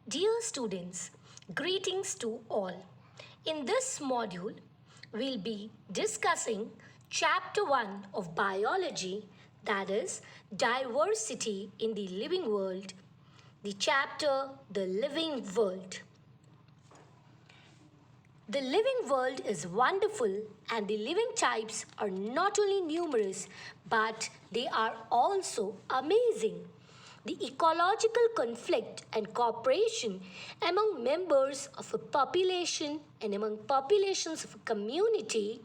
Dear students, greetings to all. In this module, we'll be discussing Chapter 1 of Biology, that is, Diversity in the Living World, the chapter The Living World. The living world is wonderful, and the living types are not only numerous but they are also amazing. The ecological conflict and cooperation among members of a population and among populations of a community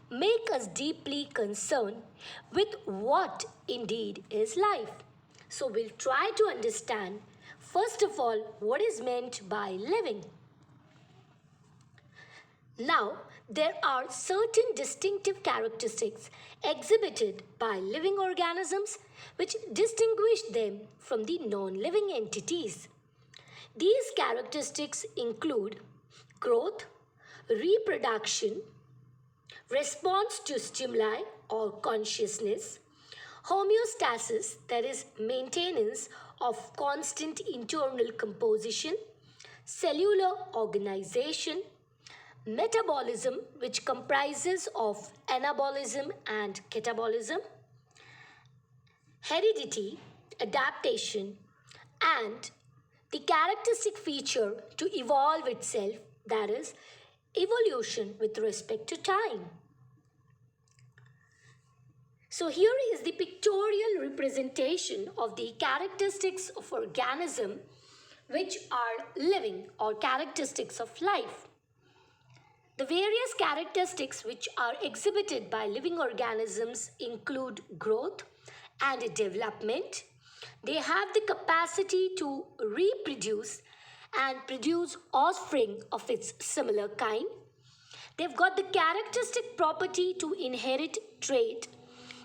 make us deeply concerned with what indeed is life. So we'll try to understand first of all what is meant by living. Now, there are certain distinctive characteristics exhibited by living organisms which distinguish them from the non-living entities. These characteristics include growth, reproduction, response to stimuli or consciousness, homeostasis, that is maintenance of constant internal composition, cellular organization, metabolism, which comprises of anabolism and catabolism, heredity, adaptation, and the characteristic feature to evolve itself, that is, evolution with respect to time. So here is the pictorial representation of the characteristics of organism which are living or characteristics of life. The various characteristics which are exhibited by living organisms include growth and development. They have the capacity to reproduce and produce offspring of its similar kind. They've got the characteristic property to inherit trait.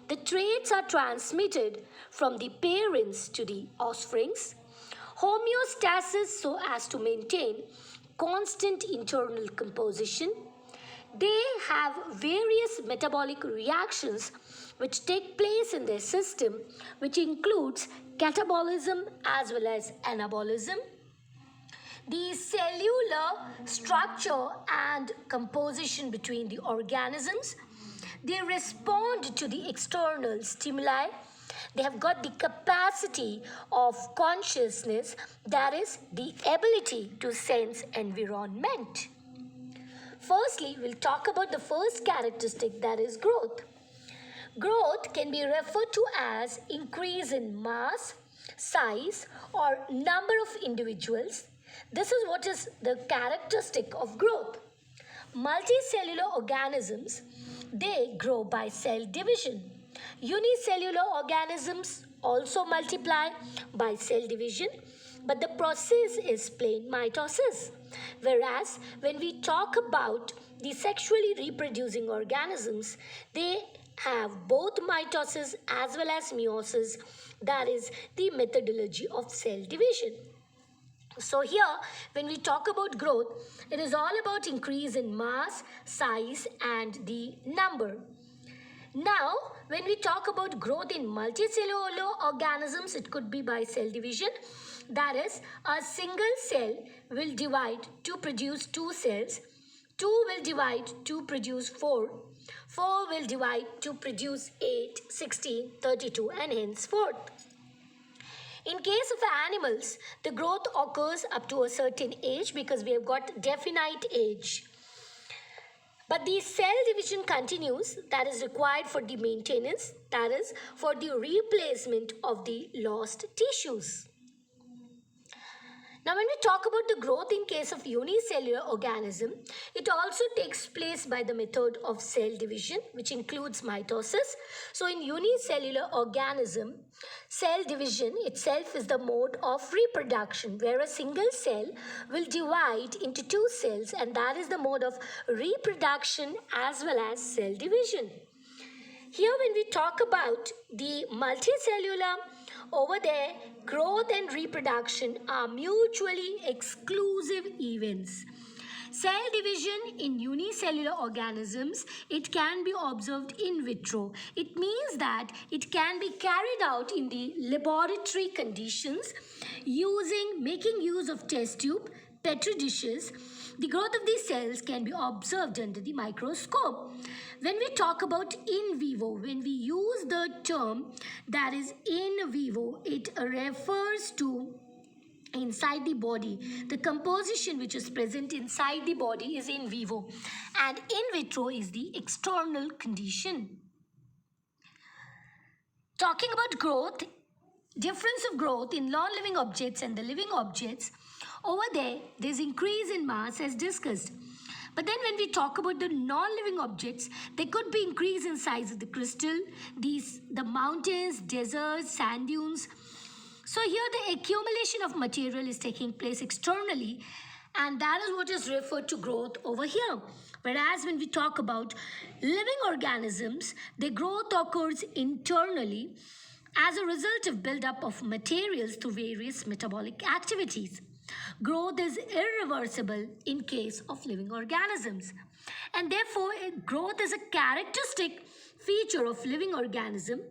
The traits are transmitted from the parents to the offsprings. Homeostasis so as to maintain constant internal composition. They have various metabolic reactions which take place in their system, which includes catabolism as well as anabolism. The cellular structure and composition between the organisms. They respond to the external stimuli. They have got the capacity of consciousness, that is, the ability to sense environment. Firstly, we'll talk about the first characteristic, that is growth. Growth can be referred to as increase in mass, size, or number of individuals. This is what is the characteristic of growth. Multicellular organisms, they grow by cell division. Unicellular organisms also multiply by cell division, but the process is plain mitosis. Whereas when we talk about the sexually reproducing organisms, they have both mitosis as well as meiosis, that is the methodology of cell division. So here, when we talk about growth, it is all about increase in mass, size, and the number. Now, when we talk about growth in multicellular organisms, it could be by cell division. That is, a single cell will divide to produce two cells. 2 will divide to produce 4. 4 will divide to produce 8, 16, 32, and henceforth. In case of animals, the growth occurs up to a certain age because we have got definite age. But the cell division continues, that is required for the maintenance, that is for the replacement of the lost tissues. Now when we talk about the growth in case of unicellular organism, it also takes place by the method of cell division, which includes mitosis. So in unicellular organism, cell division itself is the mode of reproduction, where a single cell will divide into two cells, and that is the mode of reproduction as well as cell division. Here when we talk about the multicellular, over there, growth and reproduction are mutually exclusive events. Cell division in unicellular organisms, it can be observed in vitro. It means that it can be carried out in the laboratory conditions making use of test tube, petri dishes. The growth of these cells can be observed under the microscope. When we talk about in vivo, when we use the term that is in vivo, it refers to inside the body. The composition which is present inside the body is in vivo, and in vitro is the external condition. Talking about growth, difference of growth in non-living objects and the living objects, over there's increase in mass as discussed. But then when we talk about the non-living objects, there could be increase in size of the crystal, the mountains, deserts, sand dunes. So here the accumulation of material is taking place externally, and that is what is referred to growth over here. Whereas when we talk about living organisms, their growth occurs internally as a result of buildup of materials through various metabolic activities. Growth is irreversible in case of living organisms, and therefore growth is a characteristic feature of living organism,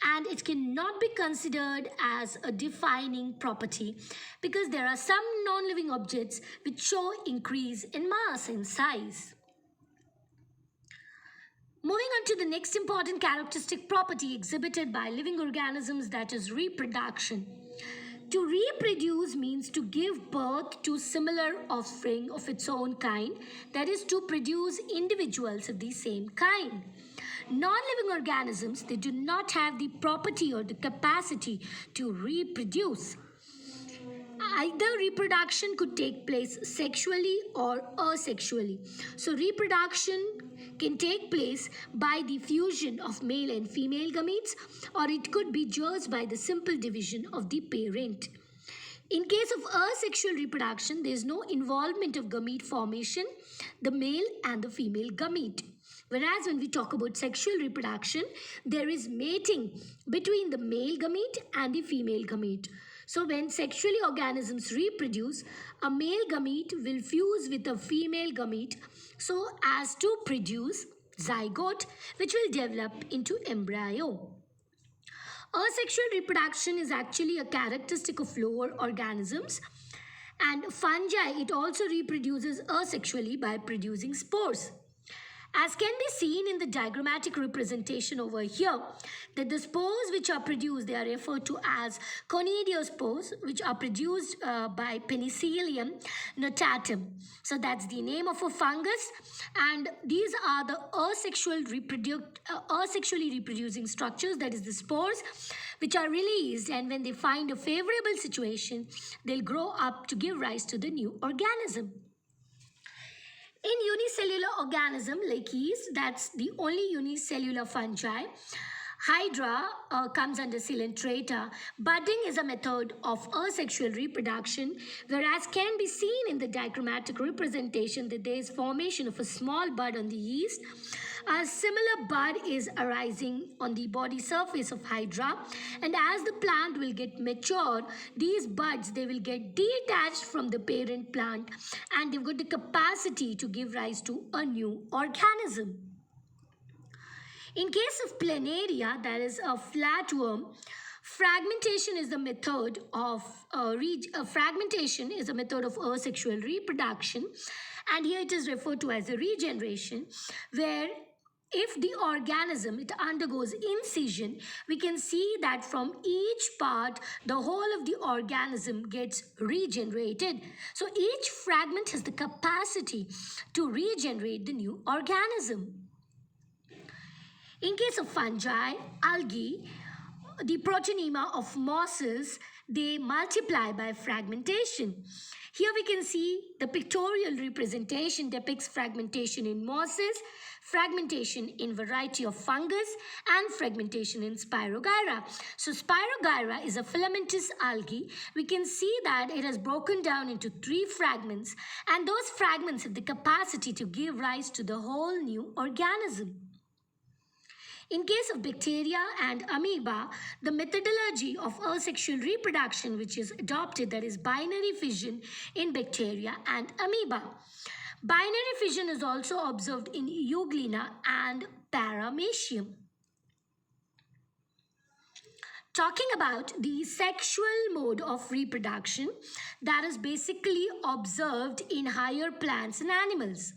and it cannot be considered as a defining property because there are some non-living objects which show increase in mass and size. Moving on to the next important characteristic property exhibited by living organisms, that is reproduction. To reproduce means to give birth to similar offspring of its own kind, that is to produce individuals of the same kind. Non-living organisms, they do not have the property or the capacity to reproduce. Either reproduction could take place sexually or asexually. So reproduction can take place by the fusion of male and female gametes, or it could be just by the simple division of the parent. In case of asexual reproduction, there is no involvement of gamete formation, the male and the female gamete. Whereas when we talk about sexual reproduction, there is mating between the male gamete and the female gamete. So when sexually organisms reproduce, a male gamete will fuse with a female gamete so as to produce zygote, which will develop into embryo. Asexual reproduction is actually a characteristic of lower organisms, and fungi, it also reproduces asexually by producing spores. As can be seen in the diagrammatic representation over here, that the spores which are produced, they are referred to as conidiospores, which are produced by Penicillium notatum. So that's the name of a fungus, and these are the asexually reproducing structures, that is the spores, which are released, and when they find a favorable situation, they'll grow up to give rise to the new organism. In unicellular organism like yeast, that's the only unicellular fungi. Hydra comes under Coelenterata. Budding is a method of asexual reproduction, whereas can be seen in the diagrammatic representation that there is formation of a small bud on the yeast. A similar bud is arising on the body surface of Hydra, and as the plant will get matured, these buds, they will get detached from the parent plant, and they've got the capacity to give rise to a new organism. In case of planaria, that is a flatworm, fragmentation is the method of asexual reproduction, and here it is referred to as a regeneration, where if the organism, it undergoes incision, we can see that from each part, the whole of the organism gets regenerated. So each fragment has the capacity to regenerate the new organism. In case of fungi, algae, the protonema of mosses, they multiply by fragmentation. Here we can see the pictorial representation depicts fragmentation in mosses, fragmentation in variety of fungus, and fragmentation in Spirogyra. So Spirogyra is a filamentous algae. We can see that it has broken down into 3 fragments, and those fragments have the capacity to give rise to the whole new organism. In case of bacteria and amoeba, the methodology of asexual reproduction which is adopted, that is binary fission in bacteria and amoeba. Binary fission is also observed in Euglena and Paramecium. Talking about the sexual mode of reproduction that is basically observed in higher plants and animals.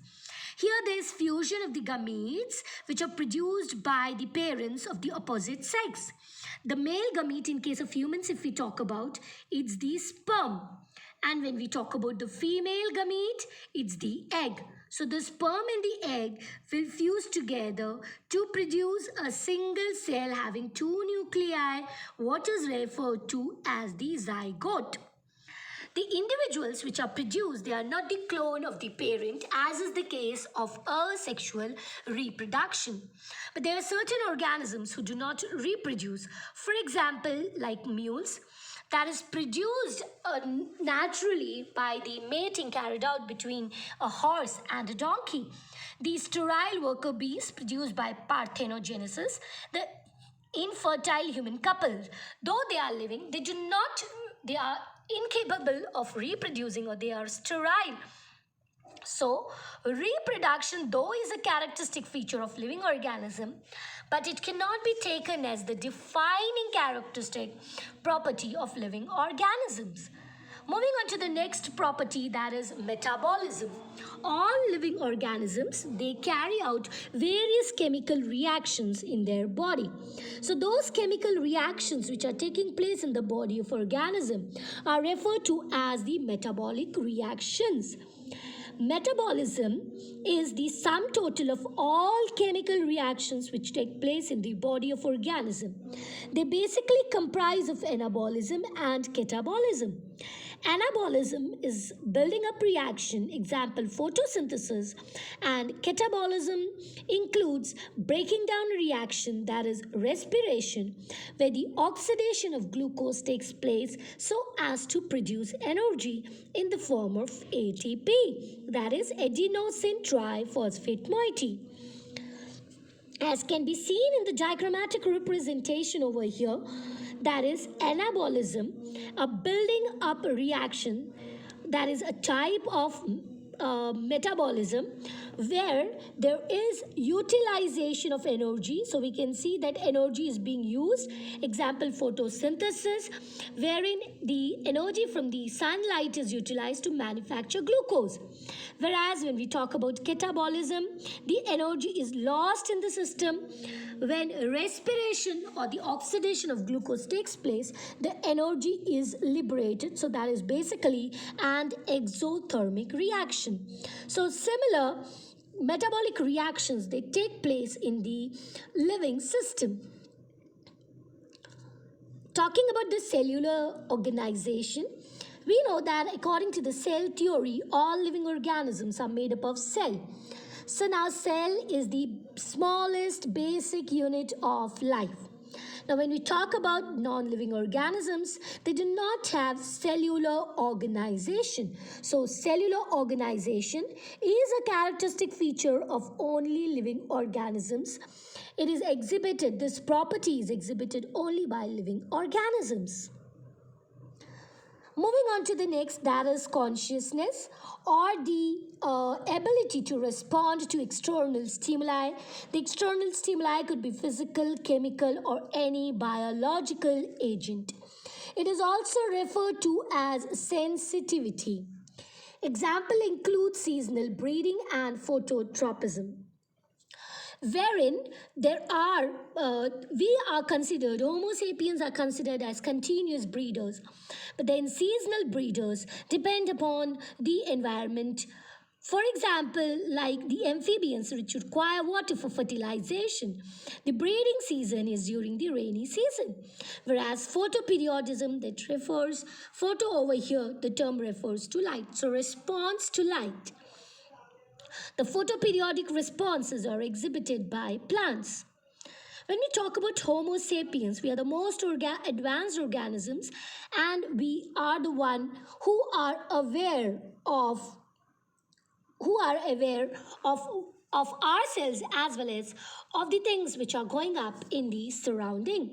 Here there is fusion of the gametes which are produced by the parents of the opposite sex. The male gamete in case of humans, if we talk about, it's the sperm. And when we talk about the female gamete, it's the egg. So the sperm and the egg will fuse together to produce a single cell having two nuclei, what is referred to as the zygote. The individuals which are produced, they are not the clone of the parent, as is the case of asexual reproduction. But there are certain organisms who do not reproduce. For example, like mules, that is produced naturally by the mating carried out between a horse and a donkey. The sterile worker bees produced by parthenogenesis, the infertile human couples, though they are living, they are incapable of reproducing, or they are sterile. So, reproduction, though, is a characteristic feature of living organism, but it cannot be taken as the defining characteristic property of living organisms. Moving on to the next property, that is metabolism. All living organisms, they carry out various chemical reactions in their body. So those chemical reactions which are taking place in the body of organism are referred to as the metabolic reactions. Metabolism is the sum total of all chemical reactions which take place in the body of organism. They basically comprise of anabolism and catabolism. Anabolism is building up reaction, example photosynthesis, and catabolism includes breaking down reaction, that is respiration, where the oxidation of glucose takes place so as to produce energy in the form of ATP, that is adenosine triphosphate moiety. As can be seen in the diagrammatic representation over here, that is anabolism, a building up reaction, that is a type of metabolism where there is utilization of energy. So we can see that energy is being used, example photosynthesis, wherein the energy from the sunlight is utilized to manufacture glucose. Whereas when we talk about catabolism, the energy is lost in the system. When respiration or the oxidation of glucose takes place, the energy is liberated. So that is basically an exothermic reaction. So similar metabolic reactions, they take place in the living system. Talking about the cellular organization, we know that according to the cell theory, all living organisms are made up of cell. So now cell is the smallest basic unit of life. Now when we talk about non-living organisms, they do not have cellular organization. So cellular organization is a characteristic feature of only living organisms. It is exhibited, this property is exhibited only by living organisms. Moving on to the next, that is consciousness, or the ability to respond to external stimuli. The external stimuli could be physical, chemical, or any biological agent. It is also referred to as sensitivity. Example include seasonal breeding and phototropism, wherein we are considered, Homo sapiens are considered as continuous breeders, but then seasonal breeders depend upon the environment. For example, like the amphibians, which require water for fertilization, the breeding season is during the rainy season. Whereas photoperiodism, that refers, photo over here, the term refers to light. So response to light. The photoperiodic responses are exhibited by plants. When we talk about Homo sapiens, we are the most advanced organisms, and we are the one who are aware of ourselves as well as of the things which are going up in the surrounding.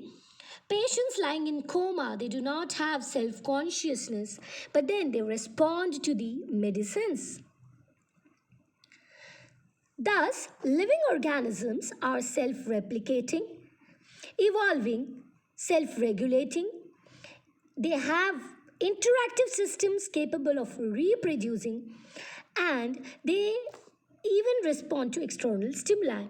Patients lying in coma, they do not have self-consciousness, but then they respond to the medicines. Thus, living organisms are self-replicating, evolving, self-regulating. They have interactive systems capable of reproducing, and they even respond to external stimuli.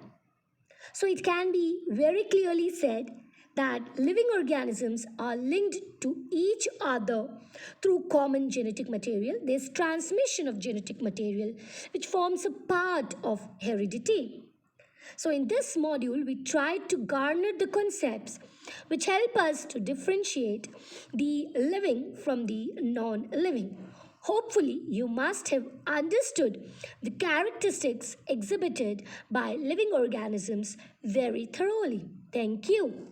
So it can be very clearly said that living organisms are linked to each other through common genetic material. There's transmission of genetic material, which forms a part of heredity. So in this module, we tried to garner the concepts which help us to differentiate the living from the non-living. Hopefully, you must have understood the characteristics exhibited by living organisms very thoroughly. Thank you.